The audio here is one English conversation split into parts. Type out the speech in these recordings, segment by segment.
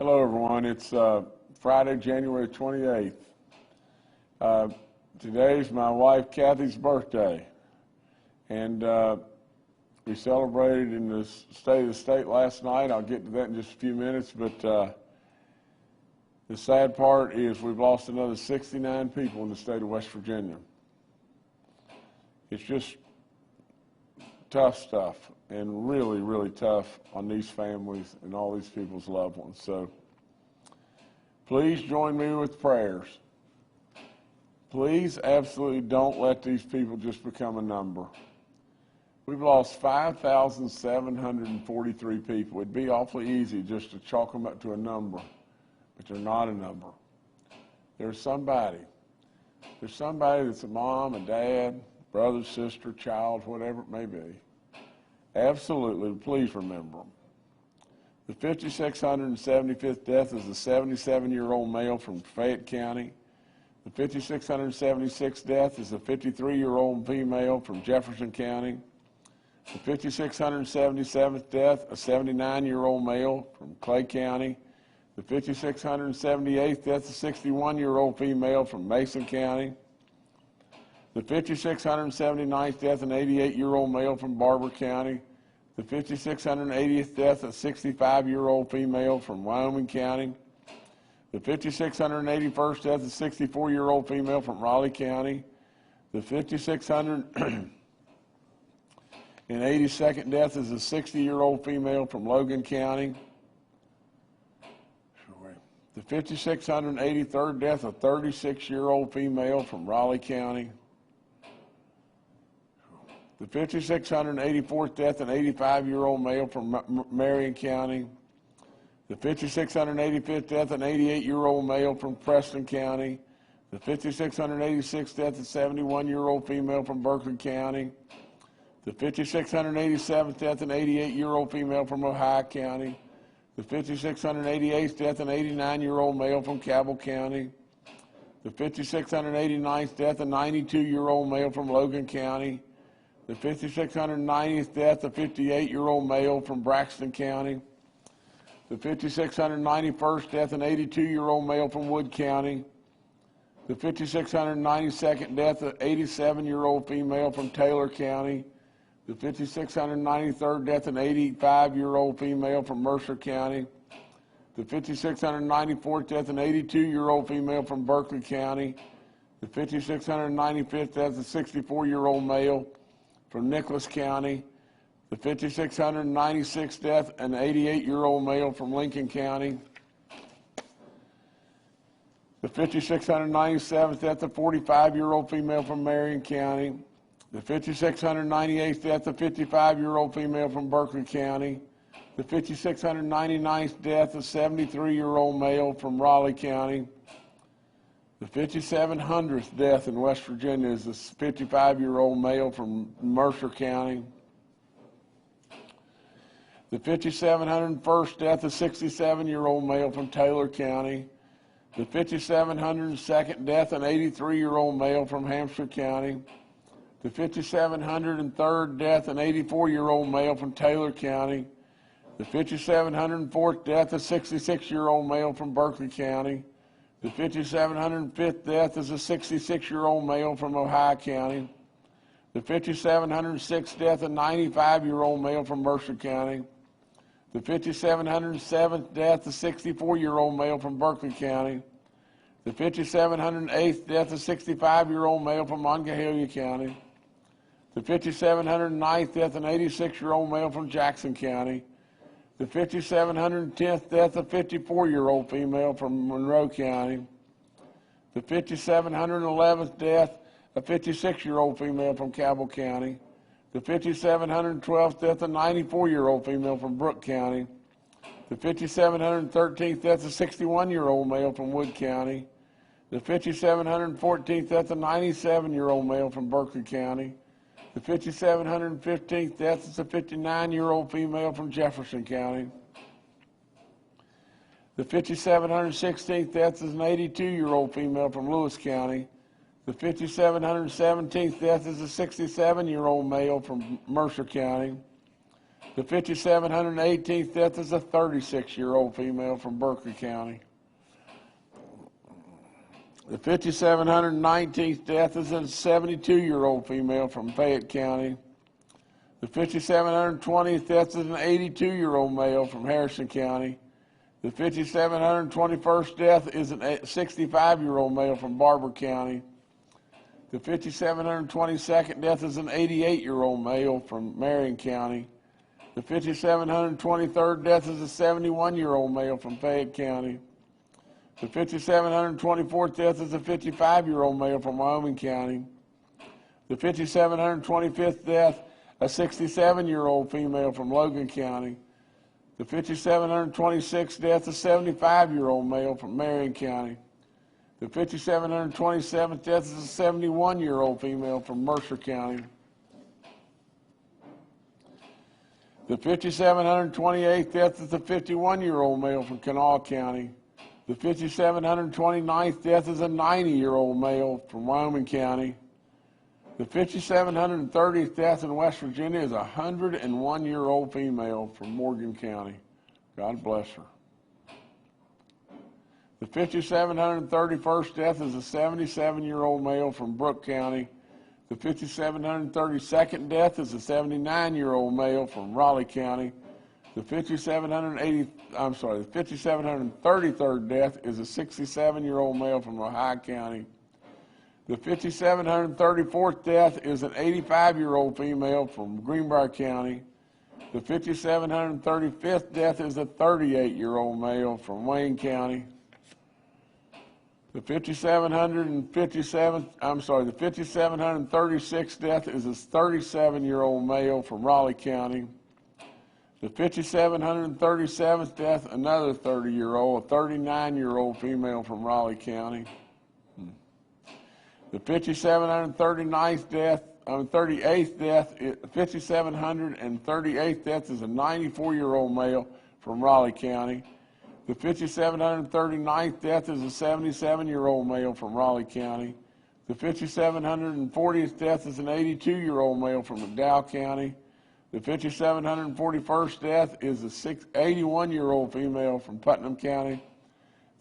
Hello, everyone. It's Friday, January 28th. Today's my wife Kathy's birthday, and we celebrated in the State of the State last night. I'll get to that in just a few minutes, but the sad part is we've lost another 69 people in the state of West Virginia. It's just tough stuff, and really, really tough on these families and all these people's loved ones. So please join me with prayers. Please absolutely don't let these people just become a number. We've lost 5,743 people. It'd be awfully easy just to chalk them up to a number, but they're not a number. There's somebody that's a mom, a dad, brother, sister, child, whatever it may be. Absolutely, please remember them. The 5,675th death is a 77-year-old male from Fayette County. The 5,676th death is a 53-year-old female from Jefferson County. The 5,677th death, a 79-year-old male from Clay County. The 5,678th death, a 61-year-old female from Mason County. The 5,679th death, an 88-year-old male from Barber County. The 5,680th death, a 65-year-old female from Wyoming County. The 5,681st death, a 64-year-old female from Raleigh County. The 5,682nd death is a 60-year-old female from Logan County. The 5,683rd death, a 36-year-old female from Raleigh County. The 5,684th death, an 85-year-old male from Marion County. The 5,685th death, an 88-year-old male from Preston County. The 5,686th death, a 71-year-old female from Berkeley County. The 5,687th death, an 88-year-old female from Ohio County. The 5,688th death, an 89-year-old male from Cabell County. The 5,689th death, a 92-year-old male from Logan County. The 5,690th death, a 58-year-old male from Braxton County. The 5,691st death, an 82-year-old male from Wood County. The 5,692nd death, an 87-year-old female from Taylor County. The 5,693rd death, an 85-year-old female from Mercer County. The 5,694th death, an 82-year-old female from Berkeley County. The 5,695th death, a 64-year-old male from Nicholas County. The 5,696th death, an 88-year-old male from Lincoln County. The 5,697th death, a 45-year-old female from Marion County. The 5,698th death, a 55-year-old female from Berkeley County. The 5,699th death, a 73-year-old male from Raleigh County. The 5,700th death in West Virginia is a 55-year-old male from Mercer County. The 5,701st death, a 67-year-old male from Taylor County. The 5,702nd death, an 83-year-old male from Hampshire County. The 5,703rd death, an 84-year-old male from Taylor County. The 5,704th death, a 66-year-old male from Berkeley County. The 5,705th death is a 66-year-old male from Ohio County. The 5,706th death, a 95-year-old male from Mercer County. The 5,707th death, a 64-year-old male from Berkeley County. The 5,708th death, a 65-year-old male from Monongahela County. The 5,709th death, an 86-year-old male from Jackson County. The 5,710th death, a 54-year-old female from Monroe County. The 5,711th death, a 56-year-old female from Cabell County. The 5,712th death, a 94-year-old female from Brooke County. The 5,713th death, a 61-year-old male from Wood County. The 5,714th death, a 97-year-old male from Berkeley County. The 5,715th death is a 59-year-old female from Jefferson County. The 5,716th death is an 82-year-old female from Lewis County. The 5,717th death is a 67-year-old male from Mercer County. The 5,718th death is a 36-year-old female from Berkeley County. The 5,719th death is a 72-year-old female from Fayette County. The 5,720th death is an 82-year-old male from Harrison County. The 5,721st death is a 65-year-old male from Barber County. The 5,722nd death is an 88-year-old male from Marion County. The 5,723rd death is a 71-year-old male from Fayette County. The 5,724th death is a 55-year-old male from Wyoming County. The 5,725th death, a 67-year-old female from Logan County. The 5,726th death, a 75-year-old male from Marion County. The 5,727th death is a 71-year-old female from Mercer County. The 5,728th death is a 51-year-old male from Kanawha County. The 5,729th death is a 90-year-old male from Wyoming County. The 5,730th death in West Virginia is a 101-year-old female from Morgan County. God bless her. The 5,731st death is a 77-year-old male from Brooke County. The 5,732nd death is a 79-year-old male from Raleigh County. The 5,733rd death is a 67-year-old male from Ohio County. The 5,734th death is an 85-year-old female from Greenbrier County. The 5,735th death is a 38-year-old male from Wayne County. The 5,736th death is a 37-year-old male from Raleigh County. The 5,737th death, another 30-year-old, a 39-year-old female from Raleigh County. The 5,738th death, 5,738th death is a 94-year-old male from Raleigh County. The 5,739th death is a 77-year-old male from Raleigh County. The 5,740th death is an 82-year-old male from McDowell County. The 5,741st death is a 81-year-old female from Putnam County.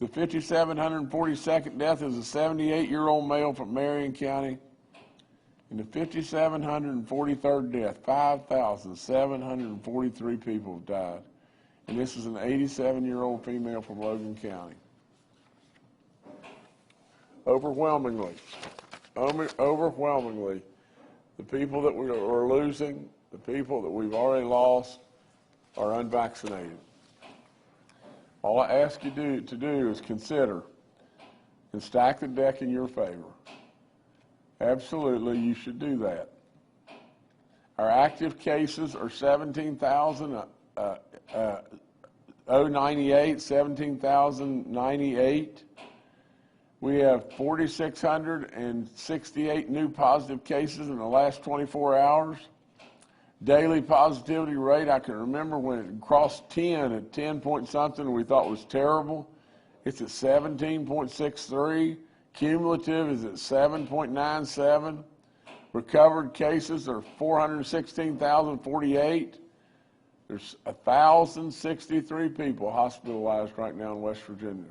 The 5,742nd death is a 78-year-old male from Marion County. And the 5,743rd death, 5,743 people have died. And this is an 87-year-old female from Logan County. Overwhelmingly, the people that we are losing, the people that we've already lost, are unvaccinated. All I ask you to do is consider and stack the deck in your favor. Absolutely, you should do that. Our active cases are 17,098. We have 4,668 new positive cases in the last 24 hours. Daily positivity rate, I can remember when it crossed 10 at 10 point something we thought was terrible. It's at 17.63. Cumulative is at 7.97. Recovered cases are 416,048. There's 1,063 people hospitalized right now in West Virginia.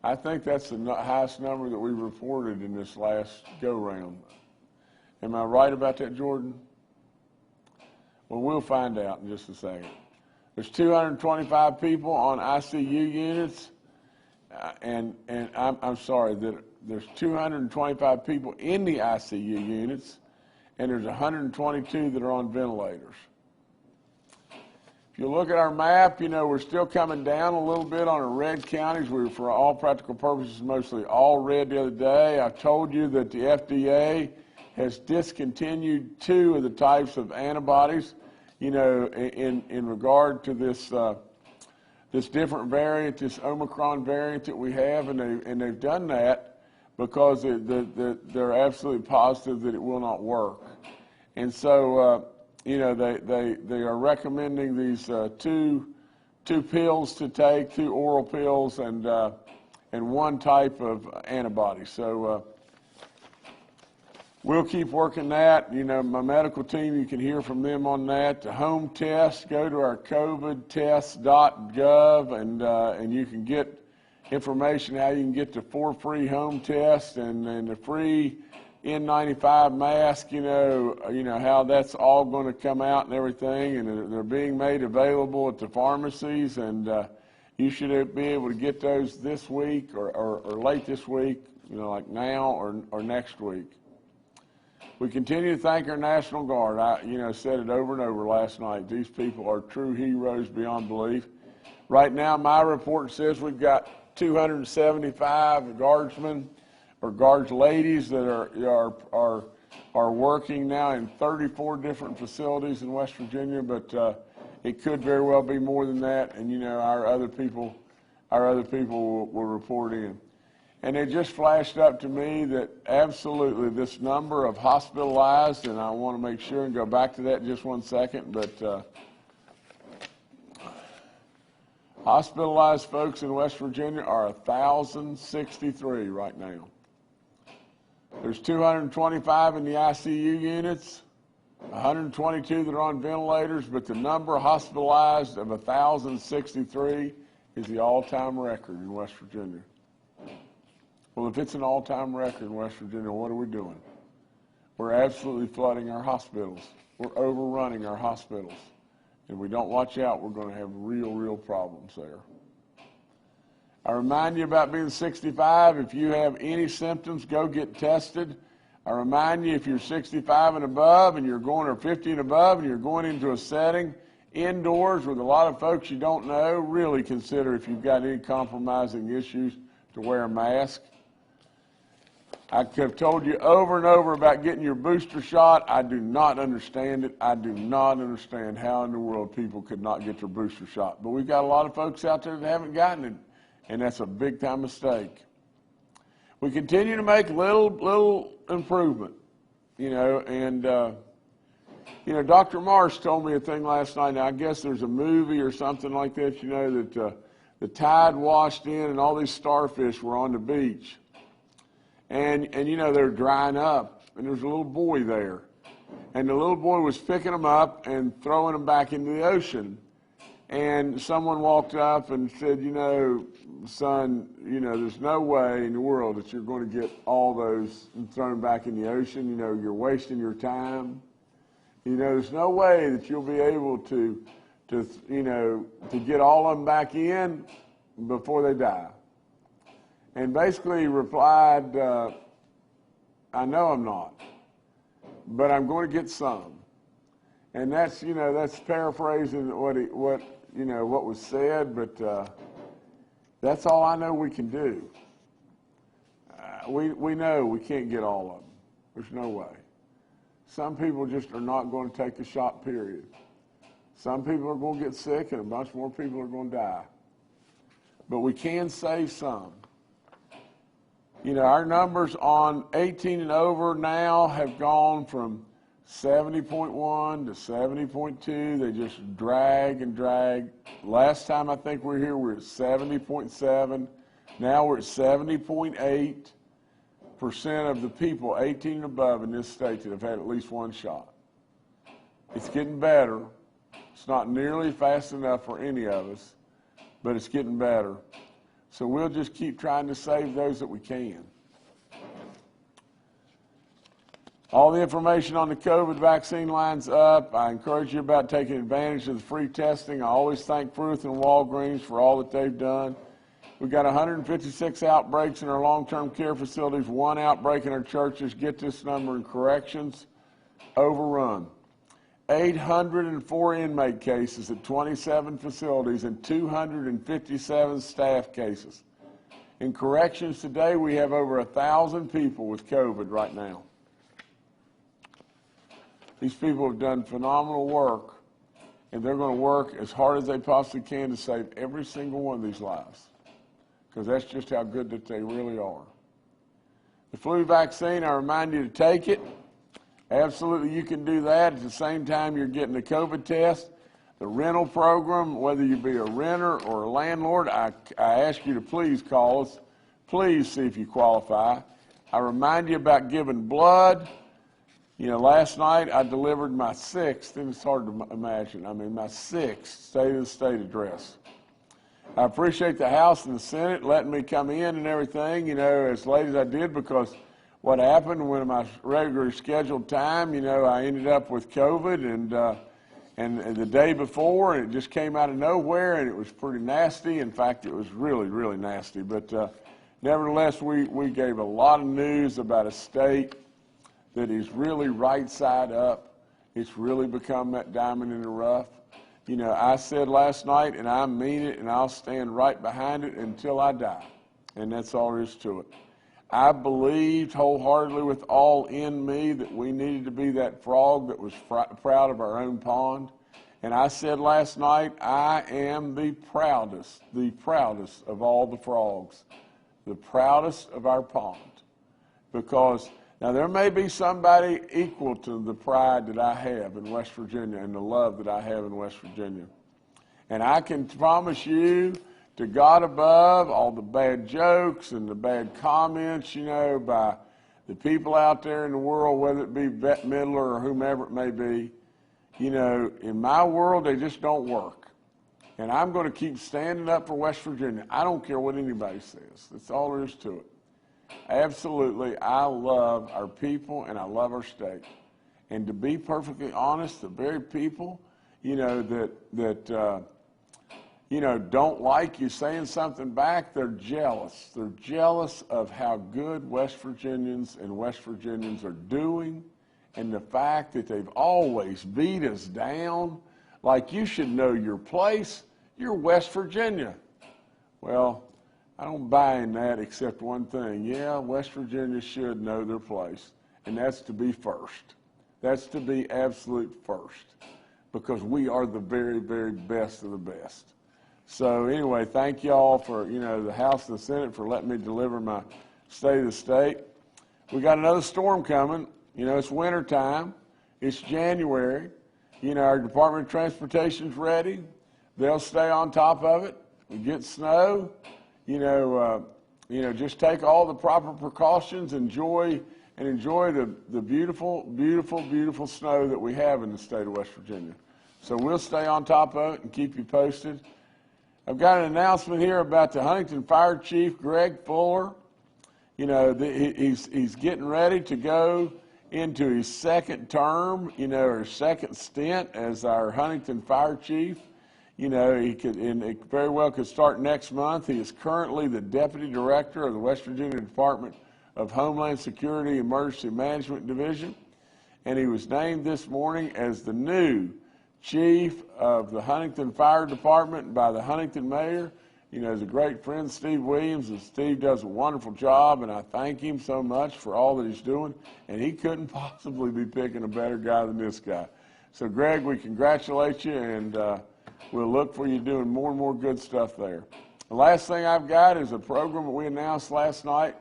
I think that's the highest number that we reported in this last go-round. Am I right about that, Jordan? Well, we'll find out in just a second. There's 225 people on ICU units, and I'm sorry, that there's 225 people in the ICU units, and there's 122 that are on ventilators. If you look at our map, you know, we're still coming down a little bit on our red counties. We were, for all practical purposes, mostly all red the other day. I told you that the FDA has discontinued 2 of the types of antibodies, you know, in regard to this this different variant, this Omicron variant that we have, and they've done that because they're absolutely positive that it will not work. And so, you know, they are recommending these two pills to take, 2 oral pills, and 1 type of antibody. So We'll keep working that. You know, my medical team, you can hear from them on that. The home test, go to our covidtest.gov and you can get information how you can get the 4 free home tests and the free N95 mask, you know how that's all going to come out and everything, and they're being made available at the pharmacies, and you should be able to get those this week or late this week, you know, like now or next week. We continue to thank our National Guard. I said it over and over last night. These people are true heroes beyond belief. Right now, my report says we've got 275 guardsmen or guards ladies that are working now in 34 different facilities in West Virginia, but it could very well be more than that. And you know, our other people will report in. And it just flashed up to me that absolutely this number of hospitalized, and I want to make sure and go back to that in just 1 second, but hospitalized folks in West Virginia are 1,063 right now. There's 225 in the ICU units, 122 that are on ventilators, but the number hospitalized of 1,063 is the all-time record in West Virginia. Well, if it's an all-time record in West Virginia, what are we doing? We're absolutely flooding our hospitals. We're overrunning our hospitals. If we don't watch out, we're going to have real problems there. I remind you about being 65. If you have any symptoms, go get tested. I remind you, if you're 65 and above and you're going, or 50 and above, and you're going into a setting indoors with a lot of folks you don't know, really consider, if you've got any compromising issues, to wear a mask. I have told you over and over about getting your booster shot. I do not understand it. I do not understand how in the world people could not get their booster shot. But we've got a lot of folks out there that haven't gotten it, and that's a big-time mistake. We continue to make little improvement, and Dr. Marsh told me a thing last night. Now, I guess there's a movie or something like that, that the tide washed in and all these starfish were on the beach. And they're drying up, and there's a little boy there. And the little boy was picking them up and throwing them back into the ocean. And someone walked up and said, son, there's no way in the world that you're going to get all those and throw them back in the ocean. You're wasting your time. There's no way that you'll be able to get all of them back in before they die. And basically he replied, I know I'm not, but I'm going to get some. And that's paraphrasing what was said, but that's all I know we can do. We know we can't get all of them. There's no way. Some people just are not going to take the shot, period. Some people are going to get sick, and a bunch more people are going to die. But we can save some. Our numbers on 18 and over now have gone from 70.1 to 70.2. They just drag and drag. Last time I think we were here, we were at 70.7. Now we're at 70.8% of the people 18 and above in this state that have had at least one shot. It's getting better. It's not nearly fast enough for any of us, but it's getting better. So we'll just keep trying to save those that we can. All the information on the COVID vaccine line's up. I encourage you about taking advantage of the free testing. I always thank Fruth and Walgreens for all that they've done. We've got 156 outbreaks in our long-term care facilities, 1 outbreak in our churches. Get this number in corrections. Overrun. 804 inmate cases at 27 facilities and 257 staff cases. In corrections today, we have over 1,000 people with COVID right now. These people have done phenomenal work, and they're going to work as hard as they possibly can to save every single one of these lives, because that's just how good that they really are. The flu vaccine, I remind you to take it. Absolutely, you can do that. At the same time, you're getting the COVID test. The rental program, whether you be a renter or a landlord, I ask you to please call us. Please see if you qualify. I remind you about giving blood. You know, last night I delivered my 6th, and it's hard to imagine, I mean, my 6th State of the State address. I appreciate the House and the Senate letting me come in and everything, you know, as late as I did, because what happened when my regular scheduled time, you know, I ended up with COVID and the day before, and it just came out of nowhere, and it was pretty nasty. In fact, it was really, really nasty. But nevertheless, we gave a lot of news about a state that is really right side up. It's really become that diamond in the rough. You know, I said last night, and I mean it, and I'll stand right behind it until I die. And that's all there is to it. I believed wholeheartedly with all in me that we needed to be that frog that was proud of our own pond. And I said last night, I am the proudest of all the frogs, the proudest of our pond. Because now there may be somebody equal to the pride that I have in West Virginia and the love that I have in West Virginia. And I can promise you, to God above, all the bad jokes and the bad comments, you know, by the people out there in the world, whether it be Bette Midler or whomever it may be, you know, in my world, they just don't work. And I'm going to keep standing up for West Virginia. I don't care what anybody says. That's all there is to it. Absolutely, I love our people and I love our state. And to be perfectly honest, the very people, you know, that you know, don't like you saying something back, they're jealous. They're jealous of how good West Virginians and West Virginians are doing, and the fact that they've always beat us down. Like, you should know your place. You're West Virginia. Well, I don't buy in that except one thing. Yeah, West Virginia should know their place, and that's to be first. That's to be absolute first, because we are the very, very best of the best. So anyway, thank you all for, you know, the House and the Senate for letting me deliver my State of the State. We got another storm coming. You know, it's winter time. It's January. You know, our Department of Transportation's ready. They'll stay on top of it. We get snow. You know, just take all the proper precautions. Enjoy the beautiful, beautiful, beautiful snow that we have in the state of West Virginia. So we'll stay on top of it and keep you posted. I've got an announcement here about the Huntington Fire Chief, Greg Fuller. You know, he's getting ready to go into his second term, you know, or second stint as our Huntington Fire Chief. You know, it very well could start next month. He is currently the Deputy Director of the West Virginia Department of Homeland Security Emergency Management Division. And he was named this morning as the new Chief of the Huntington Fire Department by the Huntington Mayor. You know, he's a great friend, Steve Williams, and Steve does a wonderful job, and I thank him so much for all that he's doing, and he couldn't possibly be picking a better guy than this guy. So, Greg, we congratulate you, and we'll look for you doing more and more good stuff there. The last thing I've got is a program that we announced last night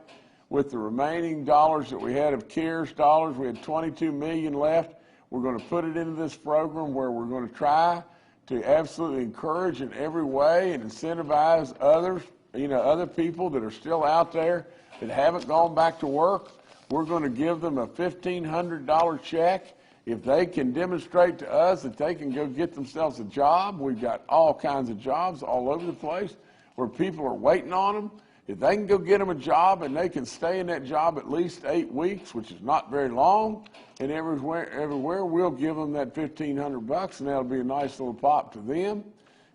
with the remaining dollars that we had of CARES dollars. We had $22 million left. We're going to put it into this program where we're going to try to absolutely encourage in every way and incentivize others, you know, other people that are still out there that haven't gone back to work. We're going to give them a $1,500 check if they can demonstrate to us that they can go get themselves a job. We've got all kinds of jobs all over the place where people are waiting on them. If they can go get them a job and they can stay in that job at least 8 weeks, which is not very long, and everywhere we'll give them that $1,500, and that'll be a nice little pop to them.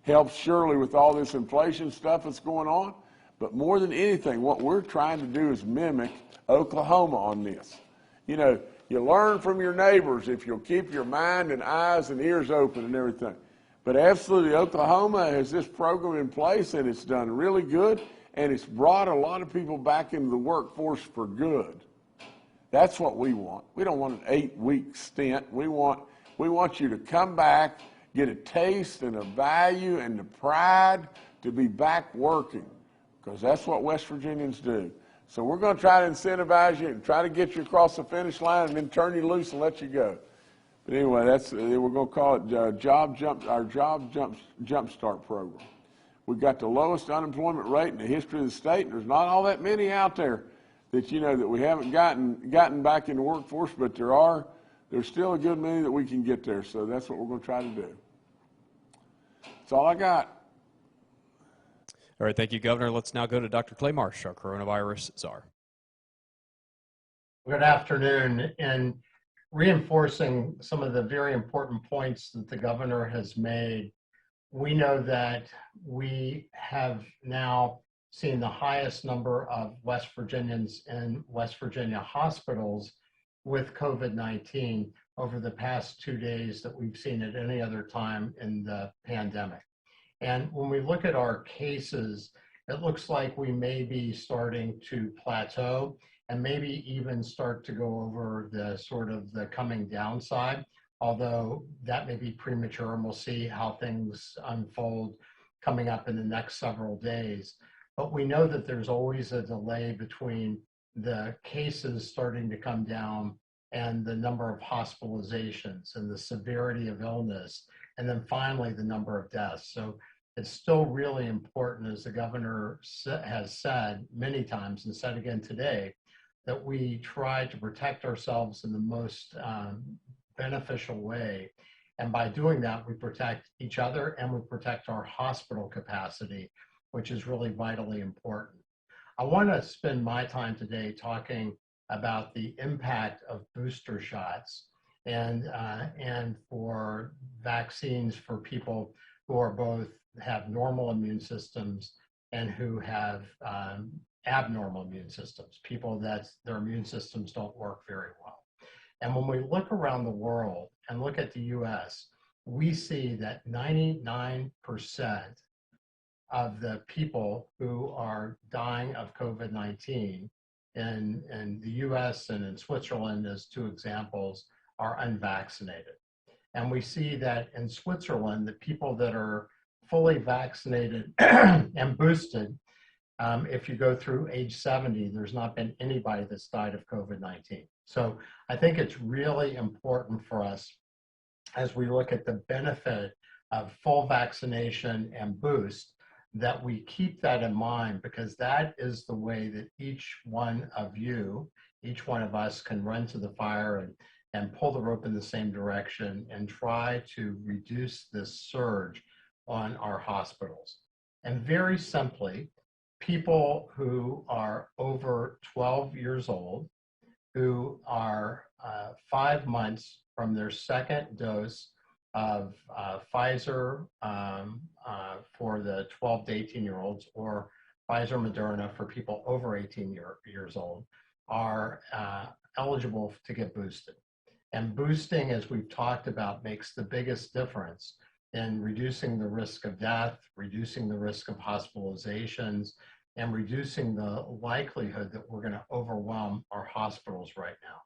Helps surely with all this inflation stuff that's going on. But more than anything, what we're trying to do is mimic Oklahoma on this. You know, you learn from your neighbors if you'll keep your mind and eyes and ears open and everything. But absolutely, Oklahoma has this program in place, and it's done really good. And it's brought a lot of people back into the workforce for good. That's what we want. We don't want an 8-week stint. We want you to come back, get a taste and a value and the pride to be back working, because that's what West Virginians do. So we're going to try to incentivize you and try to get you across the finish line and then turn you loose and let you go. But anyway, we're going to call it our Job Jump Start program. We've got the lowest unemployment rate in the history of the state, and there's not all that many out there that, you know, that we haven't gotten back in the workforce, but there are there's still a good many that we can get there, so that's what we're going to try to do. That's all I got. All right, thank you, Governor. Let's now go to Dr. Clay Marsh, our coronavirus czar. Good afternoon. And reinforcing some of the very important points that the governor has made, we know that we have now seen the highest number of West Virginians in West Virginia hospitals with COVID-19 over the past 2 days that we've seen at any other time in the pandemic. And when we look at our cases, it looks like we may be starting to plateau and maybe even start to go over the sort of the coming downside, although that may be premature, and we'll see how things unfold coming up in the next several days. But we know that there's always a delay between the cases starting to come down and the number of hospitalizations and the severity of illness, and then finally the number of deaths. So it's still really important, as the governor has said many times and said again today, that we try to protect ourselves in the most beneficial way. And by doing that, we protect each other and we protect our hospital capacity, which is really vitally important. I want to spend my time today talking about the impact of booster shots and for vaccines for people who are both have normal immune systems and who have abnormal immune systems, people that their immune systems don't work very well. And when we look around the world and look at the US, we see that 99% of the people who are dying of COVID-19 in the US and in Switzerland, as two examples, are unvaccinated. And we see that in Switzerland, the people that are fully vaccinated and boosted, if you go through age 70, there's not been anybody that's died of COVID-19. So I think it's really important for us as we look at the benefit of full vaccination and boost that we keep that in mind, because that is the way that each one of you, each one of us can run to the fire and pull the rope in the same direction and try to reduce this surge on our hospitals. And very simply, people who are over 12 years old, who are 5 months from their second dose of Pfizer for the 12 to 18-year-olds, or Pfizer Moderna for people over 18 years old, are eligible to get boosted. And boosting, as we've talked about, makes the biggest difference in reducing the risk of death, reducing the risk of hospitalizations, and reducing the likelihood that we're going to overwhelm our hospitals right now.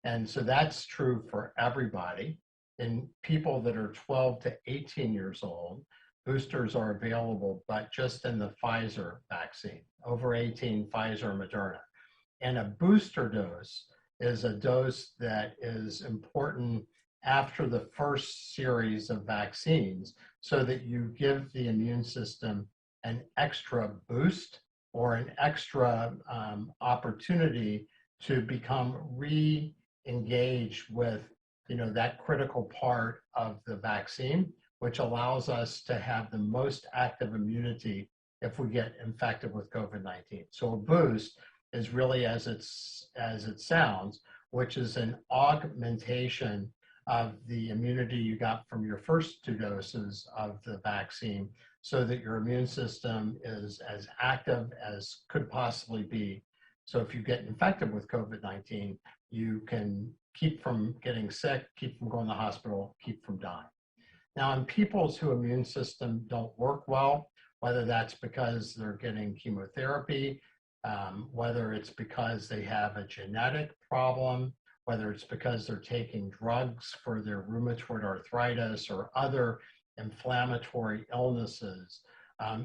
And so that's true for everybody. In people that are 12 to 18 years old, boosters are available, but just in the Pfizer vaccine. Over 18, Pfizer, Moderna. And a booster dose is a dose that is important after the first series of vaccines, so that you give the immune system an extra boost or an extra opportunity to become re-engaged with that critical part of the vaccine, which allows us to have the most active immunity if we get infected with COVID-19. So a boost is really, as it sounds, which is an augmentation of the immunity you got from your first 2 doses of the vaccine, so that your immune system is as active as could possibly be. So if you get infected with COVID-19, you can keep from getting sick, keep from going to the hospital, keep from dying. Now, in people whose immune system don't work well, whether that's because they're getting chemotherapy, whether it's because they have a genetic problem, whether it's because they're taking drugs for their rheumatoid arthritis or other inflammatory illnesses,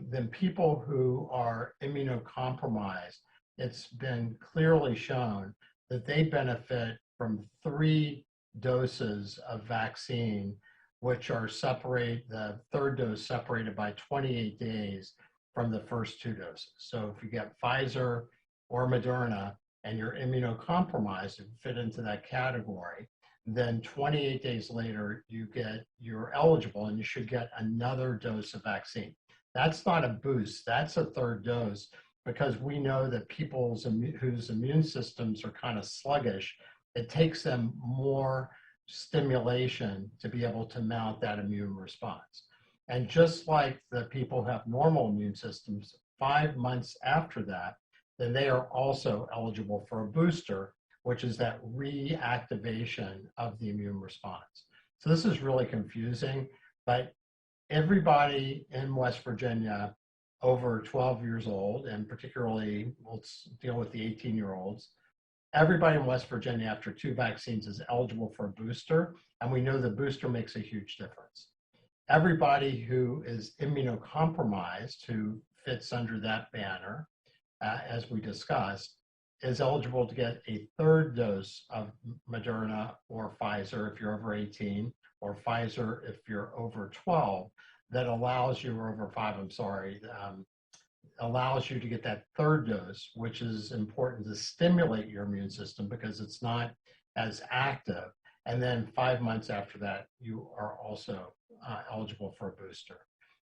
then people who are immunocompromised, it's been clearly shown that they benefit from 3 doses of vaccine, which are the third dose separated by 28 days from the first 2 doses. So if you get Pfizer or Moderna and you're immunocompromised and fit into that category, then 28 days later, you're eligible and you should get another dose of vaccine. That's not a boost, that's a third dose, because we know that people whose immune systems are kind of sluggish, it takes them more stimulation to be able to mount that immune response. And just like the people who have normal immune systems, 5 months after that, then they are also eligible for a booster, which is that reactivation of the immune response. So this is really confusing, but everybody in West Virginia over 12 years old, and particularly let's deal with the 18-year-olds, everybody in West Virginia after 2 vaccines is eligible for a booster, and we know the booster makes a huge difference. Everybody who is immunocompromised, who fits under that banner, as we discussed, is eligible to get a third dose of Moderna or Pfizer if you're over 18, or Pfizer if you're over 12, that allows you, or over 5, I'm sorry, allows you to get that third dose, which is important to stimulate your immune system because it's not as active. And then 5 months after that, you are also eligible for a booster.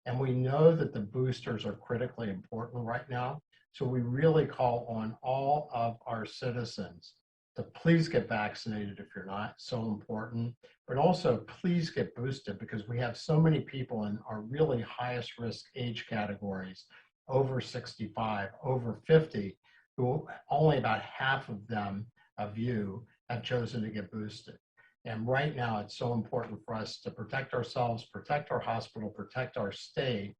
And we know that the boosters are critically important right now. So we really call on all of our citizens to please get vaccinated if you're not, so important, but also please get boosted because we have so many people in our really highest risk age categories, over 65, over 50, who only about half of them, of you, have chosen to get boosted. And right now, it's so important for us to protect ourselves, protect our hospital, protect our state.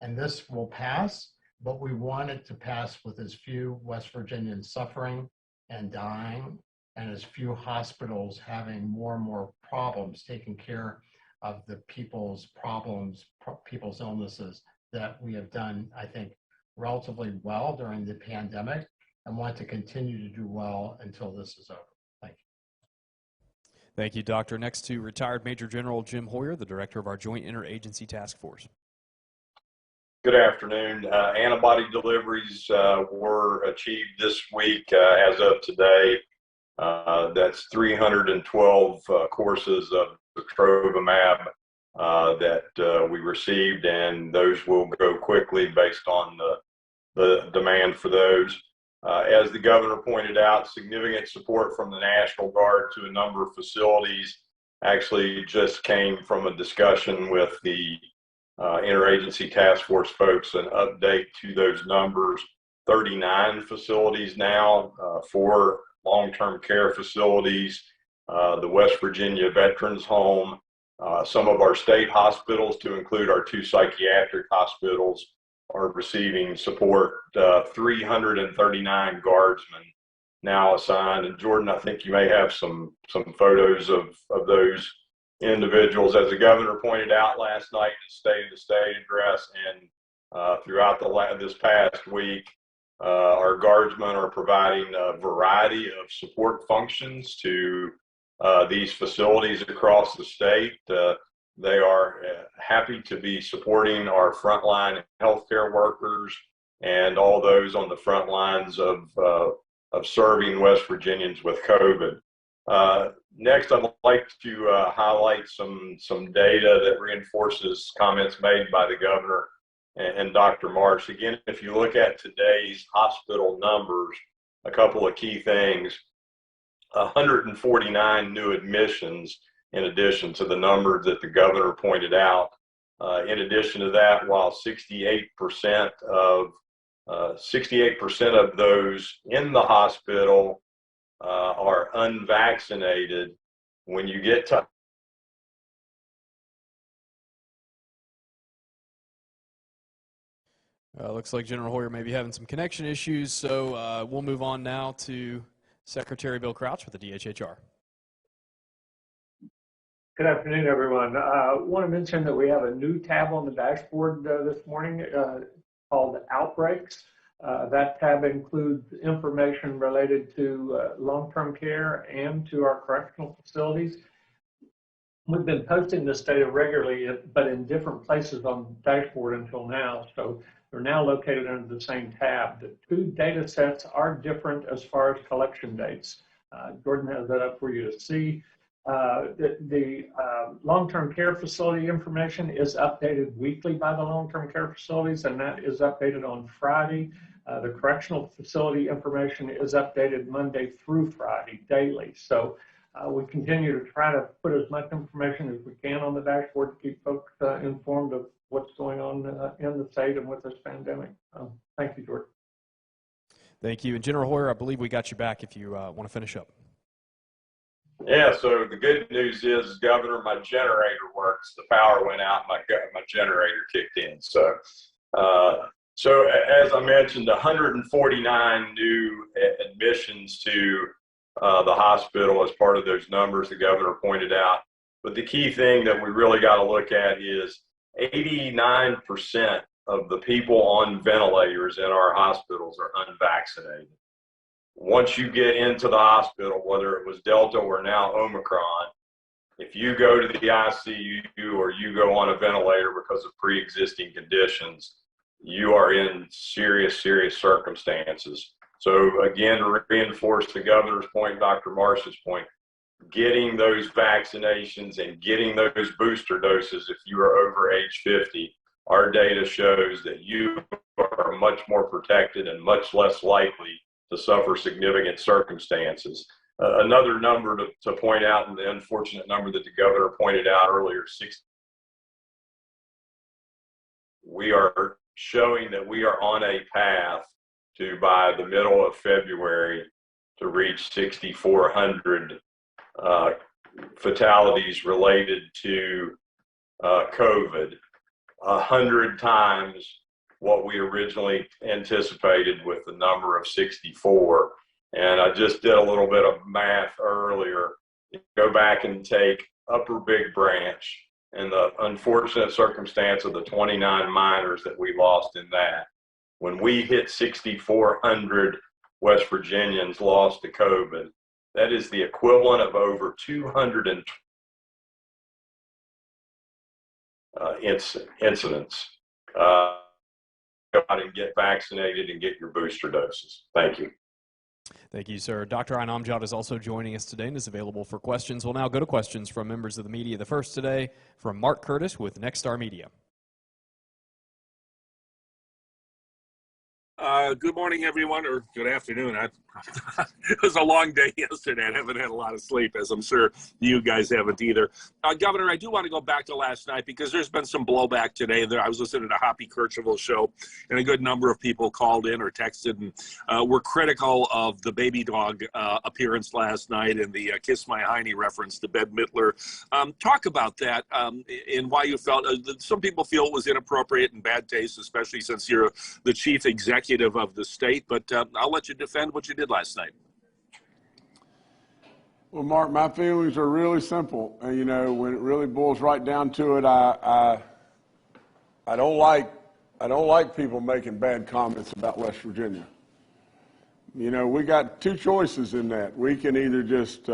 And this will pass, but we want it to pass with as few West Virginians suffering and dying, and as few hospitals having more and more problems taking care of the people's problems, people's illnesses that we have done, I think, relatively well during the pandemic, and want to continue to do well until this is over. Thank you. Thank you, Doctor. Next to retired Major General Jim Hoyer, the director of our Joint Interagency Task Force. Good afternoon. Antibody deliveries were achieved this week as of today. That's 312 courses of Bicrovimab that we received, and those will go quickly based on the demand for those. As the governor pointed out, significant support from the National Guard to a number of facilities actually just came from a discussion with the Interagency Task Force folks. An update to those numbers: 39 facilities now, 4 long-term care facilities, the West Virginia Veterans Home, some of our state hospitals, to include our 2 psychiatric hospitals, are receiving support. 339 guardsmen now assigned. And Jordan, I think you may have some photos of those individuals. As the governor pointed out last night in his State of the State address, and throughout this past week, our guardsmen are providing a variety of support functions to these facilities across the state. They are happy to be supporting our frontline healthcare workers and all those on the front lines of serving West Virginians with COVID. Next, I'd like to highlight some data that reinforces comments made by the governor and Dr. Marsh. Again, if you look at today's hospital numbers, a couple of key things: 149 new admissions, in addition to the number that the governor pointed out. In addition to that, while 68% of those in the hospital are unvaccinated, when you get to looks like General Hoyer may be having some connection issues, so we'll move on now to Secretary Bill Crouch with the DHHR. Good afternoon, everyone. I want to mention that we have a new tab on the dashboard this morning called Outbreaks. That tab includes information related to long-term care and to our correctional facilities. We've been posting this data regularly, but in different places on the dashboard until now, so they're now located under the same tab. The 2 data sets are different as far as collection dates. Jordan has that up for you to see. The long-term care facility information is updated weekly by the long-term care facilities, and that is updated on Friday. The correctional facility information is updated Monday through Friday daily. So we continue to try to put as much information as we can on the dashboard to keep folks informed of what's going on in the state and with this pandemic. Thank you, George. Thank you. And General Hoyer, I believe we got you back if you want to finish up. Yeah, so the good news is, Governor, my generator works. The power went out, my generator kicked in. So as I mentioned, 149 new admissions to the hospital as part of those numbers the governor pointed out. But the key thing that we really got to look at is 89% of the people on ventilators in our hospitals are unvaccinated. Once you get into the hospital, whether it was Delta or now Omicron, if you go to the ICU or you go on a ventilator because of pre-existing conditions, you are in serious, serious circumstances. So again, to reinforce the governor's point, Dr. Marsh's point, getting those vaccinations and getting those booster doses if you are over age 50, our data shows that you are much more protected and much less likely to suffer significant circumstances. Another number to point out, and the unfortunate number that the governor pointed out earlier, we are showing that we are on a path to, by the middle of February, to reach 6,400 fatalities related to COVID, 100 times what we originally anticipated with the number of 64. And I just did a little bit of math earlier. Go back and take Upper Big Branch and the unfortunate circumstance of the 29 miners that we lost in that. When we hit 6,400 West Virginians lost to COVID, that is the equivalent of over 200 incidents. Go out and get vaccinated and get your booster doses. Thank you. Thank you, sir. Dr. Inamjad is also joining us today and is available for questions. We'll now go to questions from members of the media. The first today from Mark Curtis with Nexstar Media. Good morning, everyone, or good afternoon. It was a long day yesterday. I haven't had a lot of sleep, as I'm sure you guys haven't either. Governor, I do want to go back to last night because there's been some blowback today. I was listening to Hoppy Kercheval's show, and a good number of people called in or texted and were critical of the baby dog appearance last night and the Kiss My Hiney reference to Bette Midler. Talk about that and why you felt some people feel it was inappropriate and bad taste, especially since you're the chief executive of the state. But I'll let you defend what you did last night. Well, Mark, my feelings are really simple. You know, when it really boils right down to it, I don't like people making bad comments about West Virginia. You know, we got two choices in that. We can either just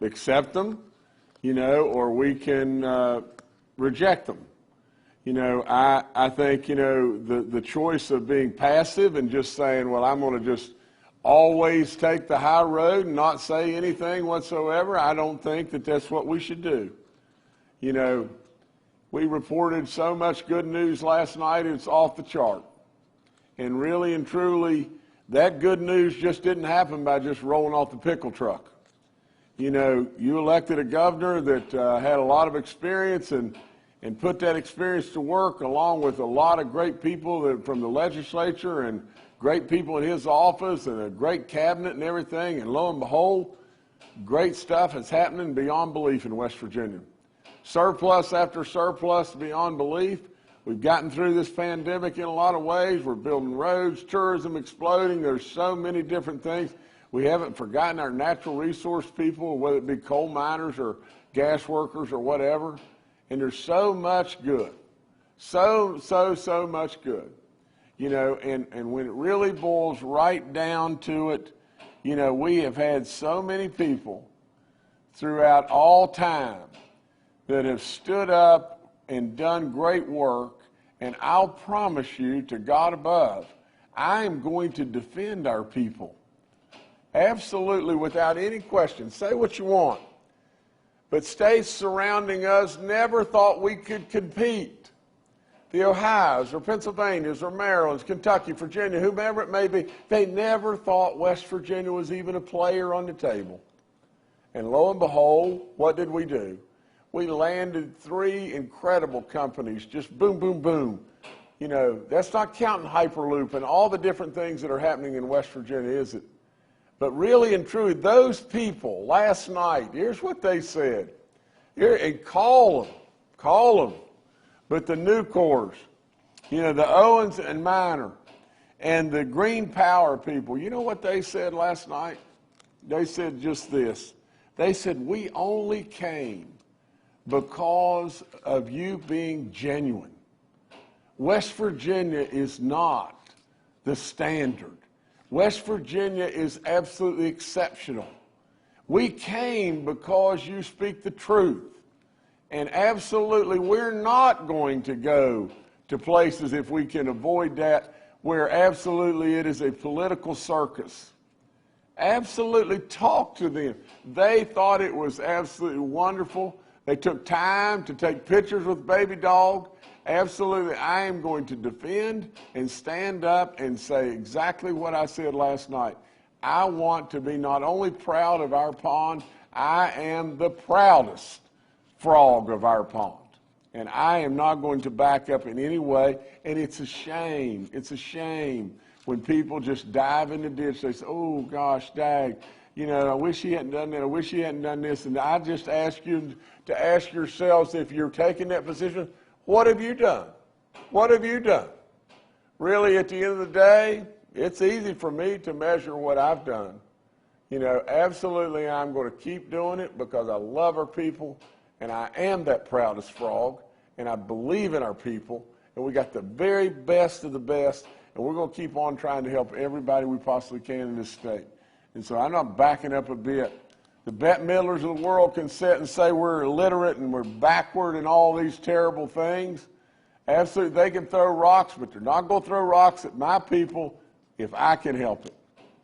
accept them, you know, or we can reject them. You know, I think, you know, the choice of being passive and just saying, well, I'm going to just always take the high road and not say anything whatsoever, I don't think that that's what we should do. You know, we reported so much good news last night, it's off the chart. And really and truly, that good news just didn't happen by just rolling off the pickle truck. You know, you elected a governor that had a lot of experience and put that experience to work along with a lot of great people from the legislature and great people in his office and a great cabinet and everything. And lo and behold, great stuff is happening beyond belief in West Virginia. Surplus after surplus beyond belief. We've gotten through this pandemic in a lot of ways. We're building roads, tourism exploding. There's so many different things. We haven't forgotten our natural resource people, whether it be coal miners or gas workers or whatever. And there's so much good. So much good. You know, and when it really boils right down to it, you know, we have had so many people throughout all time that have stood up and done great work, and I'll promise you to God above, I am going to defend our people. Absolutely, without any question. Say what you want. but states surrounding us never thought we could compete. The Ohio's or Pennsylvania's or Maryland's, Kentucky, Virginia, whomever it may be, they never thought West Virginia was even a player on the table. And lo and behold, what did we do? We landed 3 incredible companies, just boom, boom, boom. You know, that's not counting Hyperloop and all the different things that are happening in West Virginia, is it? But really and truly, those people last night, here's what they said. And call them. But the Nucors, you know, the Owens and Minor, and the Green Power people, you know what they said last night? They said just this. They said, we only came because of you being genuine. West Virginia is not the standard. West Virginia is absolutely exceptional. We came because you speak the truth. And absolutely, we're not going to go to places, if we can avoid that, where absolutely it is a political circus. Absolutely talk to them. They thought it was absolutely wonderful. They took time to take pictures with Baby Dog. Absolutely, I am going to defend and stand up and say exactly what I said last night. I want to be not only proud of our pond, I am the proudest frog of our pond. And I am not going to back up in any way. And it's a shame. It's a shame when people just dive in the ditch. They say, oh, gosh, dag, you know, I wish he hadn't done that. I wish he hadn't done this. And I just ask you to ask yourselves, if you're taking that position, what have you done? What have you done? Really, at the end of the day, it's easy for me to measure what I've done. You know, absolutely, I'm going to keep doing it because I love our people. And I am that proudest frog, and I believe in our people, and we got the very best of the best, and we're going to keep on trying to help everybody we possibly can in this state. And so I'm not backing up a bit. The Bette Midlers of the world can sit and say we're illiterate and we're backward and all these terrible things. Absolutely, they can throw rocks, but they're not going to throw rocks at my people if I can help it.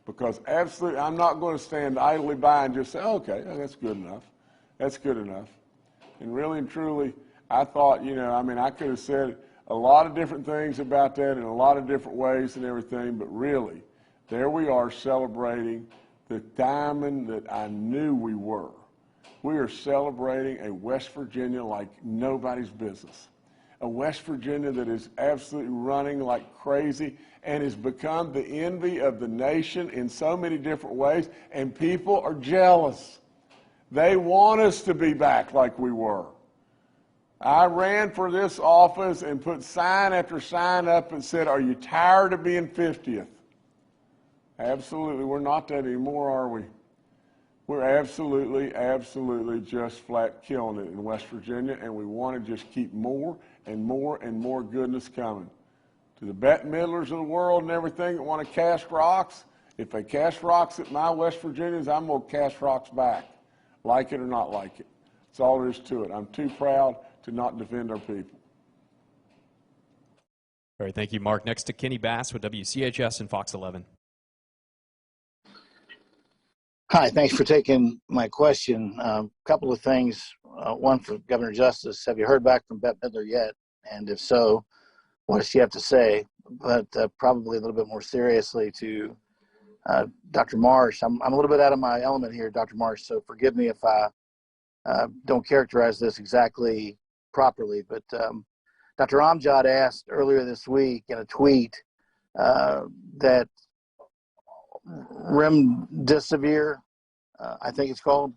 Because absolutely, I'm not going to stand idly by and just say, okay, that's good enough. That's good enough. And really and truly, I thought, you know, I mean, I could have said a lot of different things about that in a lot of different ways and everything, but really, there we are celebrating the diamond that I knew we were. We are celebrating a West Virginia like nobody's business. A West Virginia that is absolutely running like crazy and has become the envy of the nation in so many different ways, and people are jealous. They want us to be back like we were. I ran for this office and put sign after sign up and said, are you tired of being 50th? Absolutely, we're not that anymore, are we? We're absolutely just flat killing it in West Virginia, and we want to just keep more and more and more goodness coming. To the Bette Midlers of the world and everything that want to cast rocks, if they cast rocks at my West Virginians, I'm going to cast rocks back. Like it or not like it. That's all there is to it. I'm too proud to not defend our people. All right, thank you, Mark. Next to Kenny Bass with WCHS and Fox 11. Hi, thanks for taking my question. A couple of things. One for Governor Justice. Have you heard back from Bette Midler yet? And if so, what does she have to say? But probably a little bit more seriously to Dr. Marsh. I'm a little bit out of my element here, Dr. Marsh, so forgive me if I don't characterize this exactly properly. But Dr. Amjad asked earlier this week in a tweet that remdesivir, I think it's called,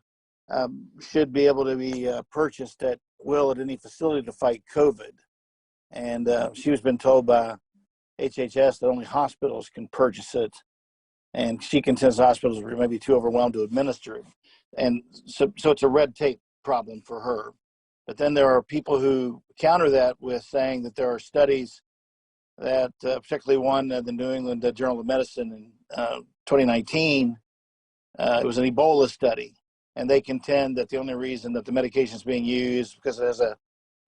should be able to be purchased at will at any facility to fight COVID. And she was been told by HHS that only hospitals can purchase it. And she contends hospitals are maybe too overwhelmed to administer it. And so it's a red tape problem for her. But then there are people who counter that with saying that there are studies that, particularly one, the New England Journal of Medicine in 2019, it was an Ebola study. And they contend that the only reason that the medication is being used because it has a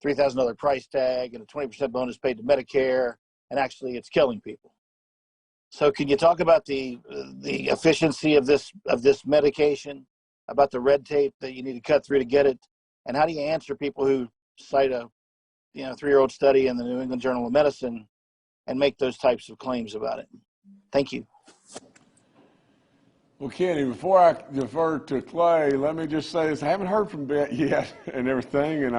$3,000 price tag and a 20% bonus paid to Medicare, and actually it's killing people. So can you talk about the efficiency of this medication, about the red tape that you need to cut through to get it, And how do you answer people who cite a 3-year-old study in the New England Journal of Medicine and make those types of claims about it? Thank you. Well, Kenny, before I defer to Clay, let me just say this. I haven't heard from Beth yet and everything, and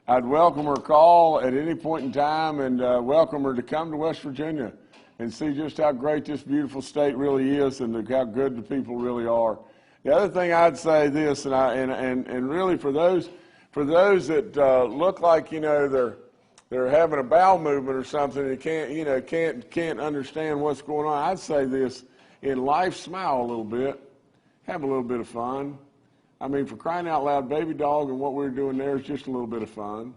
I'd welcome her call at any point in time and welcome her to come to West Virginia and see just how great this beautiful state really is and how good the people really are. The other thing I'd say this, and really for those that look like they're having a bowel movement or something and can't understand what's going on, I'd say this: in life, smile a little bit, have a little bit of fun. I mean, for crying out loud, Baby Dog and what we're doing there is just a little bit of fun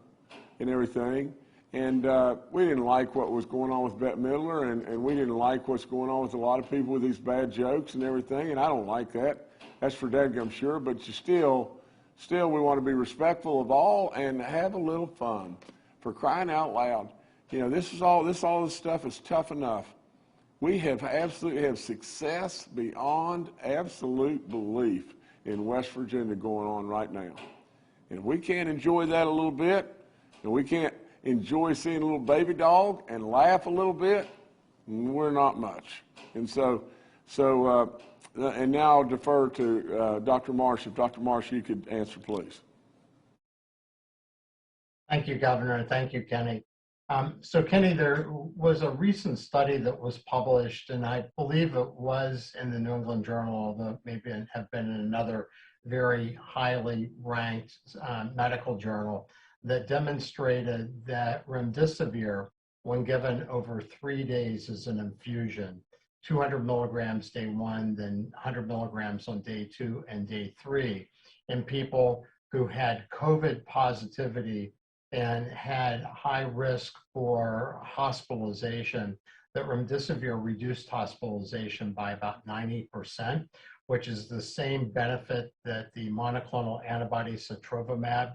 and everything. And we didn't like what was going on with Bette Midler, and we didn't like what's going on with a lot of people with these bad jokes and everything, and I don't like that. That's for dadgum sure, but you still we want to be respectful of all and have a little fun. For crying out loud, all this stuff is tough enough. We absolutely have success beyond absolute belief in West Virginia going on right now. And if we can't enjoy that a little bit, and we can't enjoy seeing a little Baby Dog and laugh a little bit, we're not much. And and now I'll defer to Dr. Marsh. If Dr. Marsh, you could answer, please. Thank you, Governor, and thank you, Kenny. So Kenny, there was a recent study that was published, and I believe it was in the New England Journal, although maybe it have been in another very highly ranked medical journal, that demonstrated that remdesivir, when given over 3 days as an infusion, 200 milligrams day 1, then 100 milligrams on day 2 and day 3, in people who had COVID positivity and had high risk for hospitalization, that remdesivir reduced hospitalization by about 90%, which is the same benefit that the monoclonal antibody sotrovimab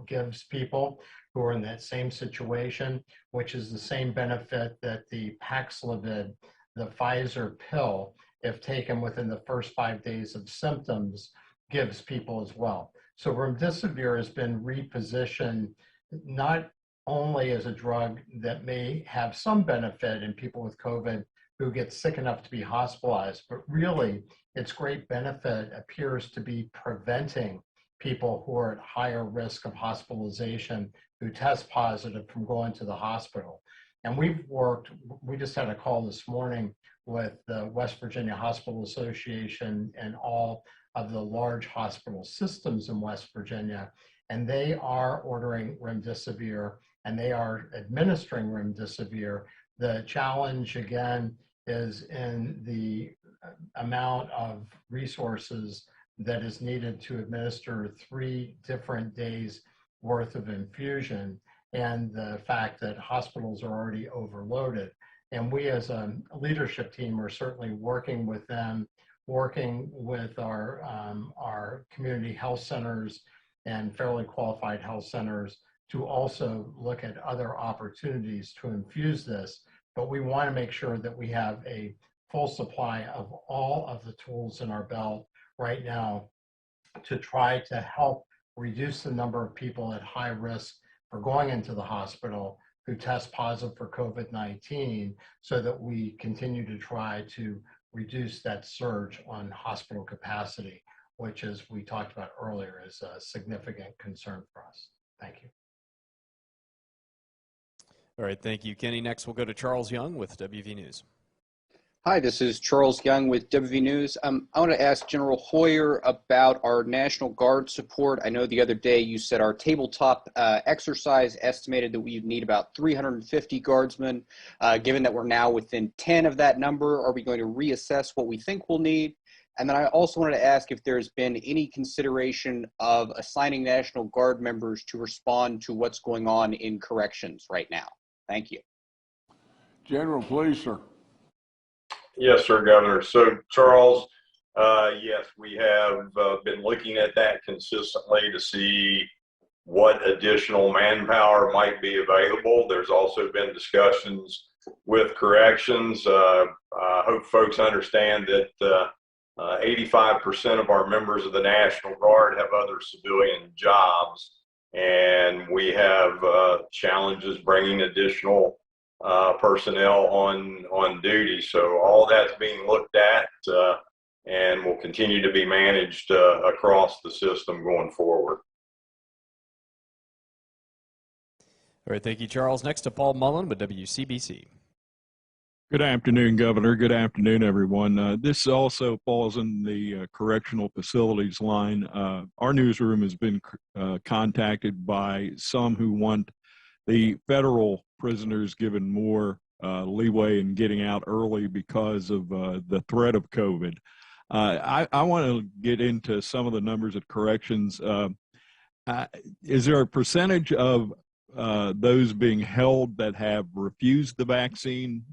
gives people who are in that same situation, which is the same benefit that the Paxlovid, the Pfizer pill, if taken within the first 5 days of symptoms, gives people as well. So remdesivir has been repositioned not only as a drug that may have some benefit in people with COVID who get sick enough to be hospitalized, but really its great benefit appears to be preventing people who are at higher risk of hospitalization who test positive from going to the hospital. And we just had a call this morning with the West Virginia Hospital Association and all of the large hospital systems in West Virginia, and they are ordering remdesivir and they are administering remdesivir. The challenge, again, is in the amount of resources that is needed to administer 3 different days worth of infusion, and the fact that hospitals are already overloaded. And we as a leadership team are certainly working with them, working with our community health centers and fairly qualified health centers to also look at other opportunities to infuse this. But we want to make sure that we have a full supply of all of the tools in our belt right now to try to help reduce the number of people at high risk for going into the hospital who test positive for COVID-19, so that we continue to try to reduce that surge on hospital capacity, which, as we talked about earlier, is a significant concern for us. Thank you. All right, thank you, Kenny. Next, we'll go to Charles Young with WV News. Hi, this is Charles Young with WV News. I want to ask General Hoyer about our National Guard support. I know the other day you said our tabletop exercise estimated that we need about 350 guardsmen. Given that we're now within 10 of that number, are we going to reassess what we think we'll need? And then I also wanted to ask if there's been any consideration of assigning National Guard members to respond to what's going on in corrections right now. Thank you. General, please, sir. Yes, sir, Governor. So, Charles, yes, we have been looking at that consistently to see what additional manpower might be available. There's also been discussions with corrections. I hope folks understand that 85% of our members of the National Guard have other civilian jobs, and we have challenges bringing additional personnel on duty. So all that's being looked at and will continue to be managed across the system going forward. All right, thank you, Charles. Next to Paul Mullen with WCBC. Good afternoon, Governor. Good afternoon, everyone. This also falls in the correctional facilities line. Our newsroom has been contacted by some who want the federal prisoners given more leeway in getting out early because of the threat of COVID. I want to get into some of the numbers at corrections. Is there a percentage of those being held that have refused the vaccine?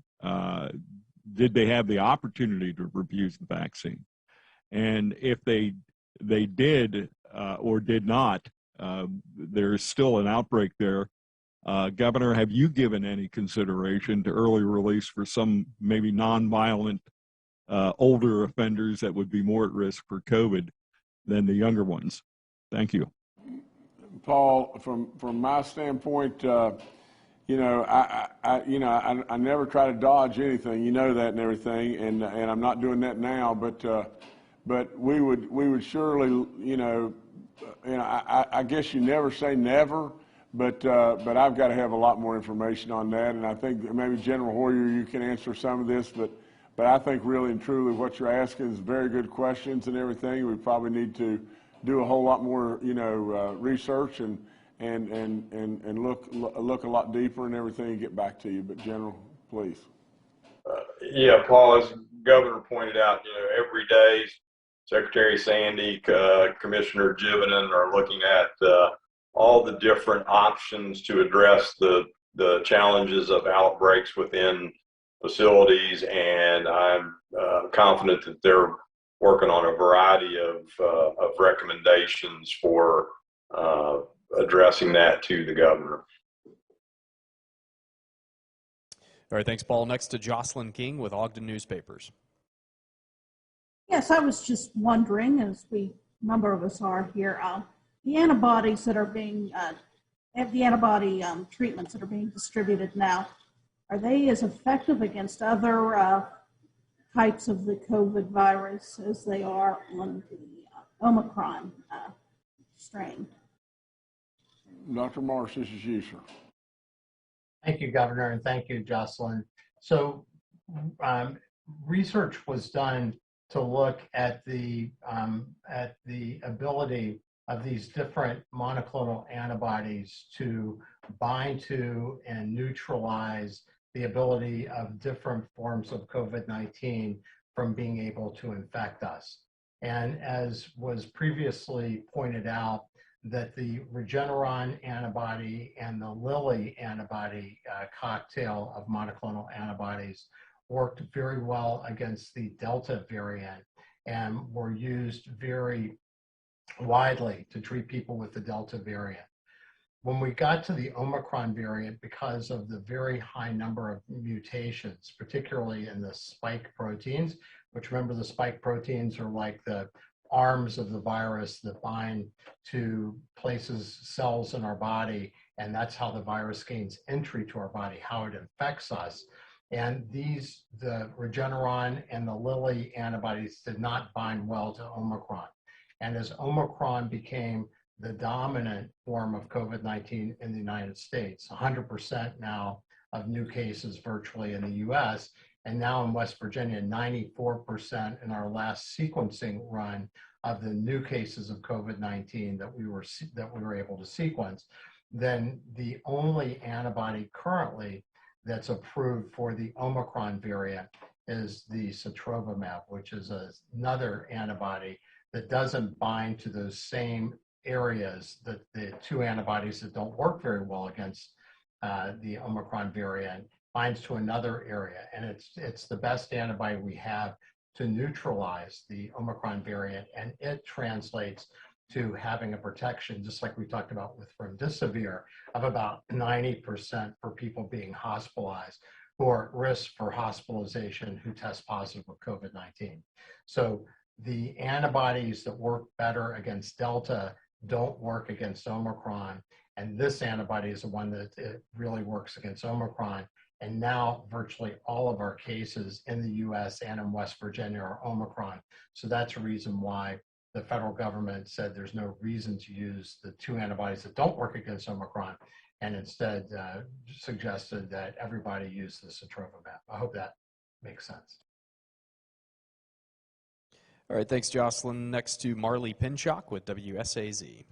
Did they have the opportunity to refuse the vaccine? And if they did or did not, there's still an outbreak there. Governor, have you given any consideration to early release for some maybe nonviolent older offenders that would be more at risk for COVID than the younger ones? Thank you. Paul, from my standpoint, you know, I never try to dodge anything. You know that and everything, and I'm not doing that now. But we would surely, I guess you never say never, but I've got to have a lot more information on that, and I think maybe General Hoyer, you can answer some of this, but I think really and truly what you're asking is very good questions and everything. We probably need to do a whole lot more, research and look a lot deeper and everything and get back to you. But General, please. Yeah, Paul, as Governor pointed out, every day Secretary Sandy, Commissioner Jivenin are looking at all the different options to address the challenges of outbreaks within facilities, and I'm confident that they're working on a variety of recommendations for addressing that to the governor. All right, thanks, Paul. Next to Jocelyn King with Ogden Newspapers. Yes, I was just wondering, as a number of us are here, the antibodies that are being, the antibody treatments that are being distributed now, are they as effective against other types of the COVID virus as they are on the Omicron strain? Dr. Marsh, this is you, sir. Thank you, Governor, and thank you, Jocelyn. So research was done to look at the ability of these different monoclonal antibodies to bind to and neutralize the ability of different forms of COVID-19 from being able to infect us. And as was previously pointed out, that the Regeneron antibody and the Lilly antibody cocktail of monoclonal antibodies worked very well against the Delta variant and were used very widely to treat people with the Delta variant. When we got to the Omicron variant, because of the very high number of mutations, particularly in the spike proteins, which, remember, the spike proteins are like the arms of the virus that bind to places, cells in our body, and that's how the virus gains entry to our body, how it infects us. And the Regeneron and the Lilly antibodies did not bind well to Omicron. And as Omicron became the dominant form of COVID-19 in the United States, 100% now of new cases virtually in the US, and now in West Virginia, 94% in our last sequencing run of the new cases of COVID-19 that we were able to sequence, then the only antibody currently that's approved for the Omicron variant is the sotrovimab, which is another antibody that doesn't bind to those same areas that the two antibodies that don't work very well against the Omicron variant binds to another area. And it's the best antibody we have to neutralize the Omicron variant, and it translates to having a protection, just like we talked about with remdesivir, of about 90% for people being hospitalized who are at risk for hospitalization who test positive with COVID-19. So the antibodies that work better against Delta don't work against Omicron. And this antibody is the one that it really works against Omicron. And now virtually all of our cases in the US and in West Virginia are Omicron. So that's a reason why the federal government said there's no reason to use the two antibodies that don't work against Omicron, and instead suggested that everybody use the sotrovimab. I hope that makes sense. All right, thanks, Jocelyn. Next to Marley Pinchok with WSAZ.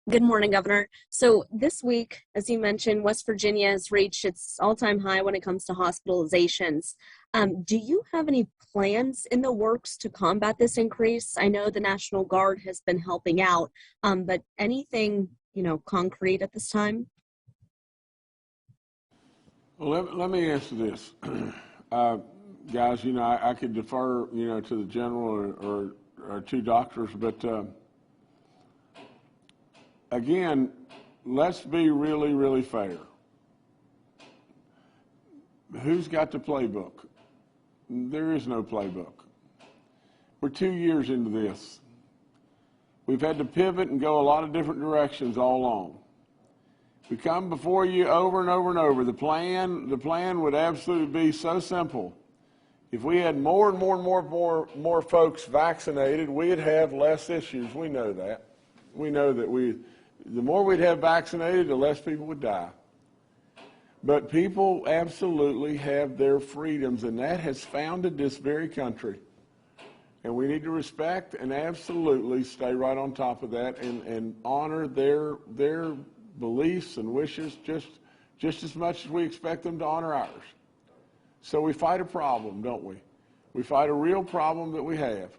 Good morning, Governor. So this week, as you mentioned, West Virginia has reached its all-time high when it comes to hospitalizations. Do you have any plans in the works to combat this increase? I know the National Guard has been helping out, but anything, concrete at this time? Well, let me answer this. Guys, I could defer, to the general or two doctors, but again, let's be really, really fair. Who's got the playbook? There is no playbook. We're 2 years into this. We've had to pivot and go a lot of different directions all along. We come before you over and over and over. The plan would absolutely be so simple. If we had more and more and more folks vaccinated, we'd have less issues. We know that. We know that the more we'd have vaccinated, the less people would die. But people absolutely have their freedoms, and that has founded this very country. And we need to respect and absolutely stay right on top of that and honor their beliefs and wishes just as much as we expect them to honor ours. So we fight a problem, don't we? We fight a real problem that we have.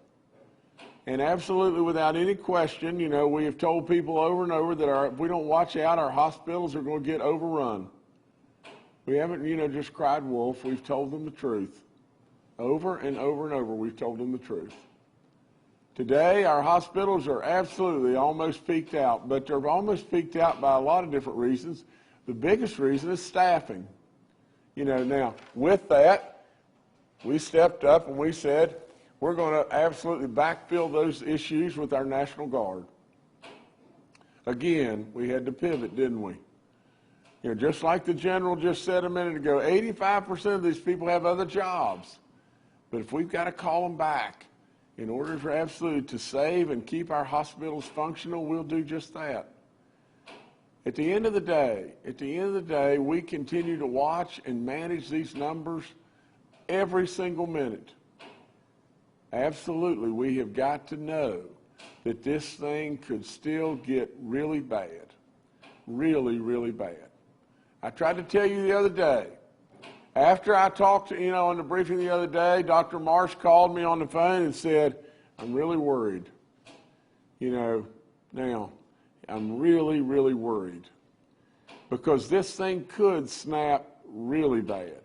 And absolutely, without any question, we have told people over and over that if we don't watch out, our hospitals are going to get overrun. We haven't, just cried wolf. We've told them the truth. Over and over and over, we've told them the truth. Today, our hospitals are absolutely almost peaked out, but they're almost peaked out by a lot of different reasons. The biggest reason is staffing. Now, with that, we stepped up and we said, we're going to absolutely backfill those issues with our National Guard. Again, we had to pivot, didn't we? Just like the general just said a minute ago, 85% of these people have other jobs. But if we've got to call them back in order for absolutely to save and keep our hospitals functional, we'll do just that. At the end of the day, we continue to watch and manage these numbers every single minute. Absolutely, we have got to know that this thing could still get really bad, really, really bad. I tried to tell you the other day, after I talked to, on the briefing the other day, Dr. Marsh called me on the phone and said, I'm really worried. Now, I'm really, really worried because this thing could snap really bad.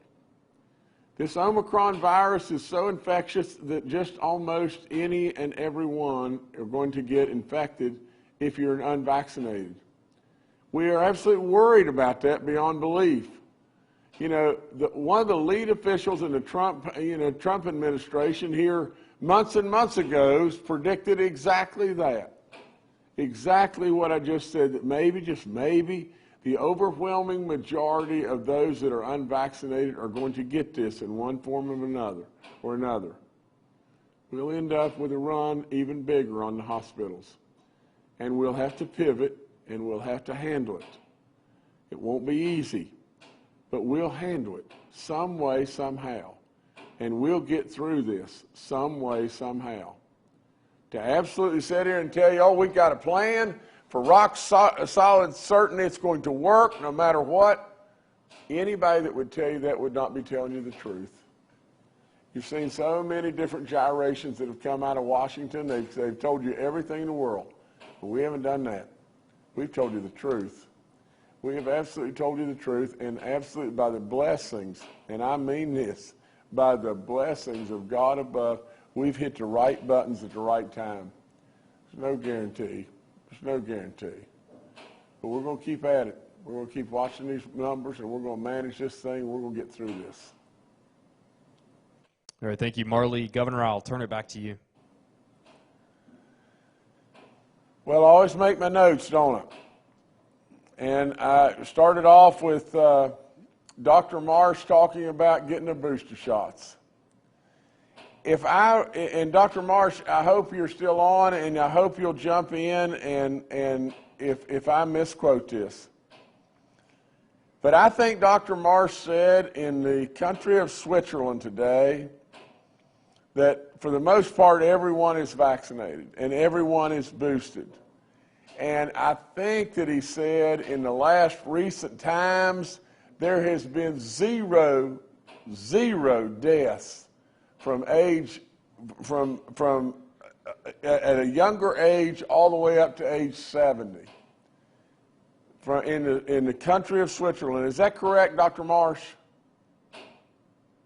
This Omicron virus is so infectious that just almost any and everyone are going to get infected if you're unvaccinated. We are absolutely worried about that beyond belief. One of the lead officials in the Trump administration here months and months ago predicted exactly that. Exactly what I just said, that maybe, just maybe, the overwhelming majority of those that are unvaccinated are going to get this in one form or another. We'll end up with a run even bigger on the hospitals. And we'll have to pivot and we'll have to handle it. It won't be easy, but we'll handle it some way, somehow. And we'll get through this some way, somehow. To absolutely sit here and tell you, we've got a plan for rock solid certain it's going to work no matter what, anybody that would tell you that would not be telling you the truth. You've seen so many different gyrations that have come out of Washington. They've told you everything in the world, but we haven't done that. We've told you the truth. We have absolutely told you the truth, and absolutely by the blessings, and I mean this, by the blessings of God above, we've hit the right buttons at the right time. There's no guarantee. There's no guarantee. But we're going to keep at it. We're going to keep watching these numbers, and we're going to manage this thing, and we're going to get through this. All right, thank you, Marley. Governor, I'll turn it back to you. Well, I always make my notes, don't I? And I started off with Dr. Marsh talking about getting the booster shots. And Dr. Marsh, I hope you're still on, and I hope you'll jump in and if I misquote this. But I think Dr. Marsh said in the country of Switzerland today that for the most part everyone is vaccinated and everyone is boosted. And I think that he said in the last recent times there has been zero deaths from at a younger age all the way up to age 70 in the country of Switzerland. Is that correct, Dr. Marsh?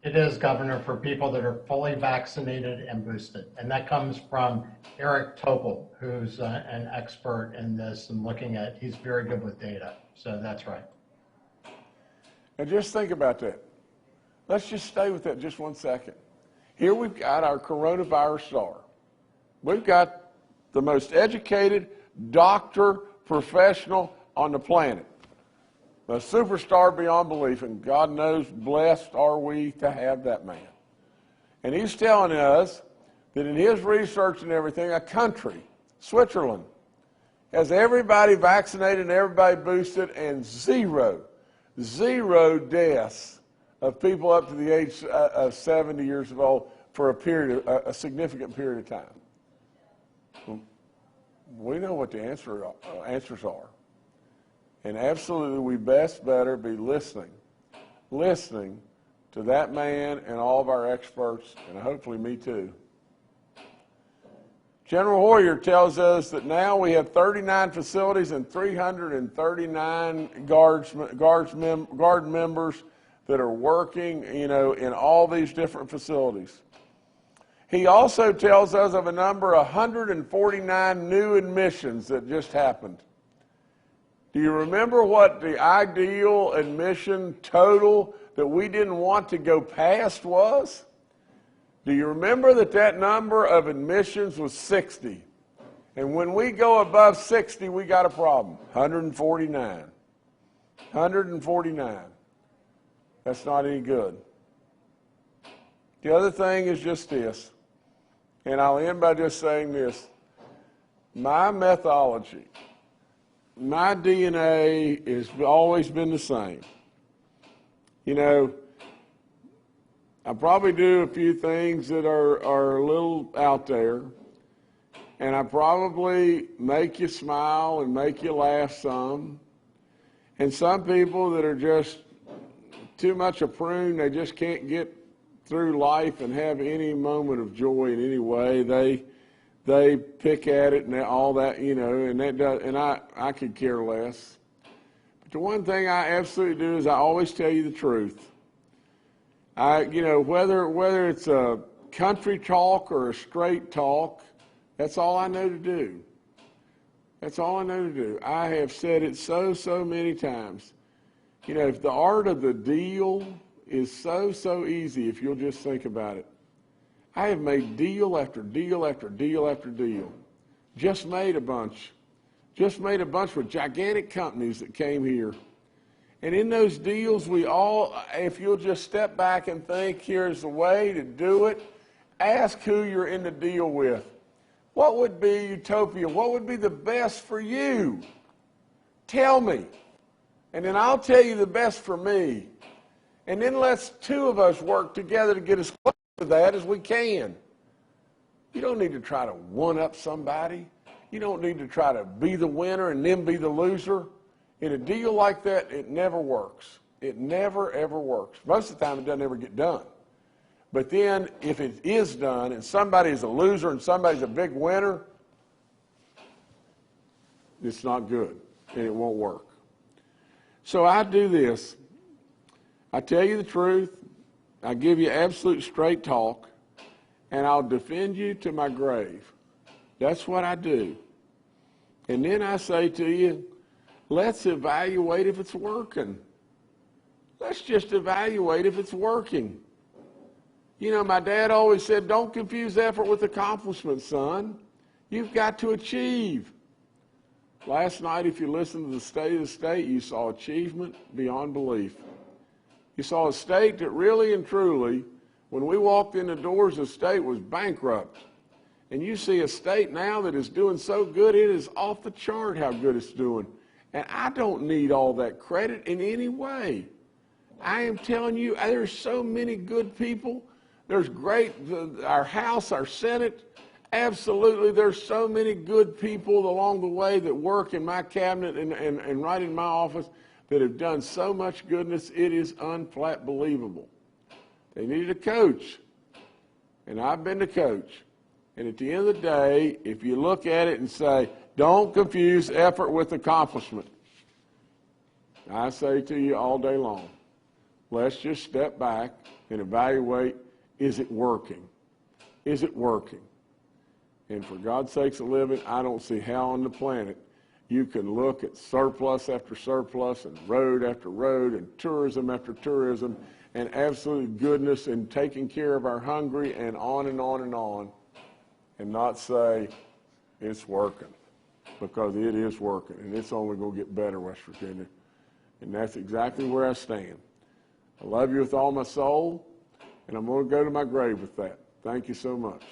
It is, Governor, for people that are fully vaccinated and boosted. And that comes from Eric Topol, who's an expert in this and he's very good with data. So that's right. And just think about that. Let's just stay with that just 1 second. Here we've got our coronavirus czar. We've got the most educated doctor, professional on the planet. A superstar beyond belief, and God knows blessed are we to have that man. And he's telling us that in his research and everything, a country, Switzerland, has everybody vaccinated and everybody boosted and zero deaths of people up to the age of 70 years old for a significant period of time. We know what the answers are. And absolutely, we better be listening to that man and all of our experts, and hopefully me too. General Hoyer tells us that now we have 39 facilities and 339 guard members that are working, in all these different facilities. He also tells us of a number of 149 new admissions that just happened. Do you remember what the ideal admission total that we didn't want to go past was? Do you remember that number of admissions was 60? And when we go above 60, we got a problem. 149. 149. That's not any good. The other thing is just this, and I'll end by just saying this. My methodology, my DNA has always been the same. I probably do a few things that are a little out there, and I probably make you smile and make you laugh some. And some people that are just too much a prune, they just can't get through life and have any moment of joy in any way. They pick at it and all that, and I could care less. But the one thing I absolutely do is I always tell you the truth. Whether it's a country talk or a straight talk, that's all I know to do. That's all I know to do. I have said it so many times. If the art of the deal is so easy, if you'll just think about it. I have made deal after deal after deal after deal. Just made a bunch with gigantic companies that came here. And in those deals, if you'll just step back and think, here's the way to do it, ask who you're in the deal with. What would be utopia? What would be the best for you? Tell me. And then I'll tell you the best for me. And then let's two of us work together to get as close to that as we can. You don't need to try to one-up somebody. You don't need to try to be the winner and then be the loser. In a deal like that, it never works. It never, ever works. Most of the time, it doesn't ever get done. But then, if it is done and somebody's a loser and somebody's a big winner, it's not good and it won't work. So I do this. I tell you the truth. I give you absolute straight talk, and I'll defend you to my grave. That's what I do. And then I say to you, let's evaluate if it's working. Let's just evaluate if it's working. You know, my dad always said, don't confuse effort with accomplishment, son. You've got to achieve. Last night, if you listened to the State of the State, you saw achievement beyond belief. You saw a state that really and truly, when we walked in the doors, the state was bankrupt. And you see a state now that is doing so good, it is off the chart how good it's doing. And I don't need all that credit in any way. I am telling you, there's so many good people. There's our House, our Senate, absolutely, there's so many good people along the way that work in my cabinet and right in my office that have done so much goodness, it is unflat believable. They needed a coach, and I've been the coach. And at the end of the day, if you look at it and say, don't confuse effort with accomplishment, I say to you all day long, let's just step back and evaluate, is it working? Is it working? And for God's sakes a living, I don't see how on the planet you can look at surplus after surplus and road after road and tourism after tourism and absolute goodness and taking care of our hungry and on and on and on and not say it's working, because it is working and it's only going to get better, West Virginia. And that's exactly where I stand. I love you with all my soul, and I'm going to go to my grave with that. Thank you so much.